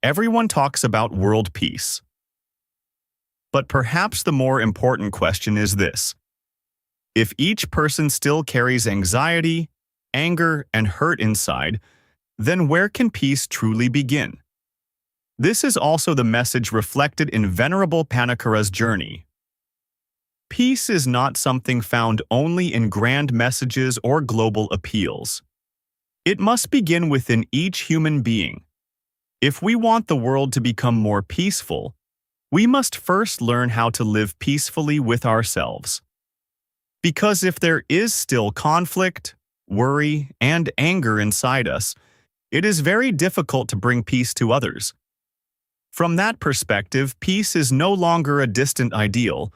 everyone talks about world peace. But perhaps the more important question is this: if each person still carries anxiety, anger, and hurt inside, then where can peace truly begin? This is also the message reflected in Venerable Panikara's journey. Peace is not something found only in grand messages or global appeals. It must begin within each human being. If we want the world to become more peaceful, we must first learn how to live peacefully with ourselves. Because if there is still conflict, worry, and anger inside us, it is very difficult to bring peace to others. From that perspective, peace is no longer a distant ideal,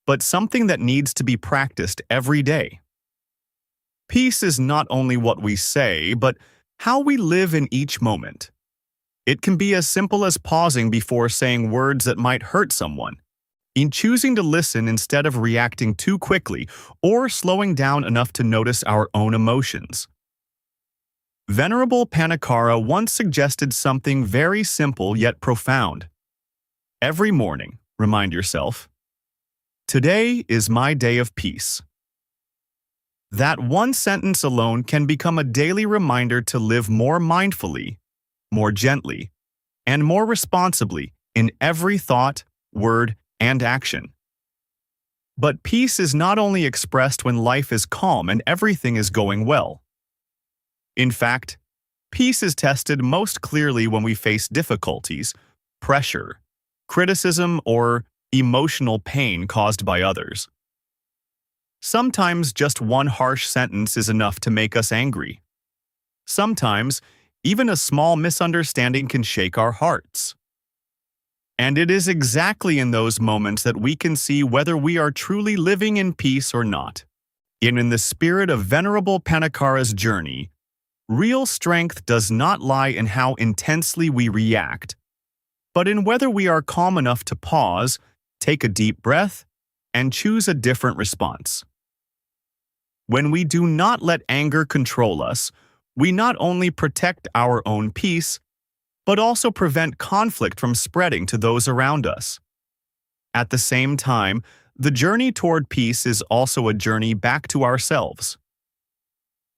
but something that needs to be practiced every day. Peace is not only what we say, but how we live in each moment. It can be as simple as pausing before saying words that might hurt someone, in choosing to listen instead of reacting too quickly, or slowing down enough to notice our own emotions. Venerable Panikara once suggested something very simple yet profound. Every morning, remind yourself, "Today is my day of peace." That one sentence alone can become a daily reminder to live more mindfully, more gently, and more responsibly in every thought, word, and action. But peace is not only expressed when life is calm and everything is going well. In fact, peace is tested most clearly when we face difficulties, pressure, criticism, or emotional pain caused by others. Sometimes just one harsh sentence is enough to make us angry. Sometimes, even a small misunderstanding can shake our hearts. And it is exactly in those moments that we can see whether we are truly living in peace or not. In the spirit of Venerable Panikara's journey, real strength does not lie in how intensely we react, but in whether we are calm enough to pause, take a deep breath, and choose a different response. When we do not let anger control us, we not only protect our own peace, but also prevent conflict from spreading to those around us. At the same time, the journey toward peace is also a journey back to ourselves.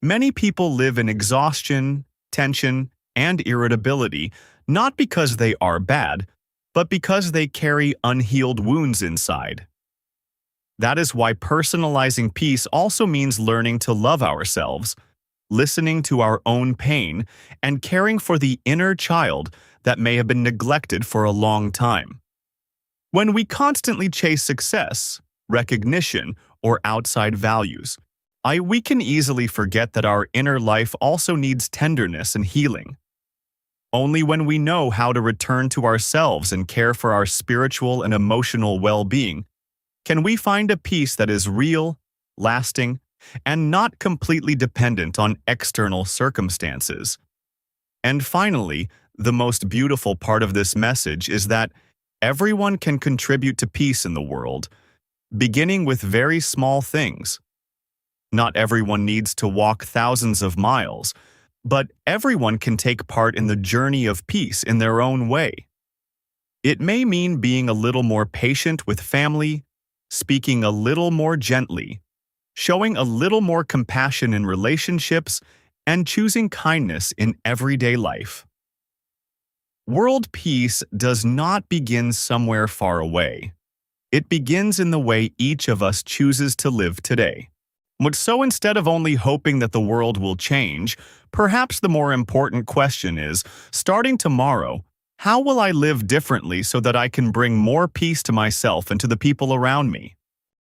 Many people live in exhaustion, tension, and irritability, not because they are bad, but because they carry unhealed wounds inside. That is why personalizing peace also means learning to love ourselves, listening to our own pain, and caring for the inner child that may have been neglected for a long time. When we constantly chase success, recognition, or outside values, we can easily forget that our inner life also needs tenderness and healing. Only when we know how to return to ourselves and care for our spiritual and emotional well-being can we find a peace that is real, lasting, and not completely dependent on external circumstances. And finally, the most beautiful part of this message is that everyone can contribute to peace in the world, beginning with very small things. Not everyone needs to walk thousands of miles, but everyone can take part in the journey of peace in their own way. It may mean being a little more patient with family, speaking a little more gently, showing a little more compassion in relationships, and choosing kindness in everyday life. World peace does not begin somewhere far away. It begins in the way each of us chooses to live today. So instead of only hoping that the world will change, perhaps the more important question is, starting tomorrow, how will I live differently so that I can bring more peace to myself and to the people around me?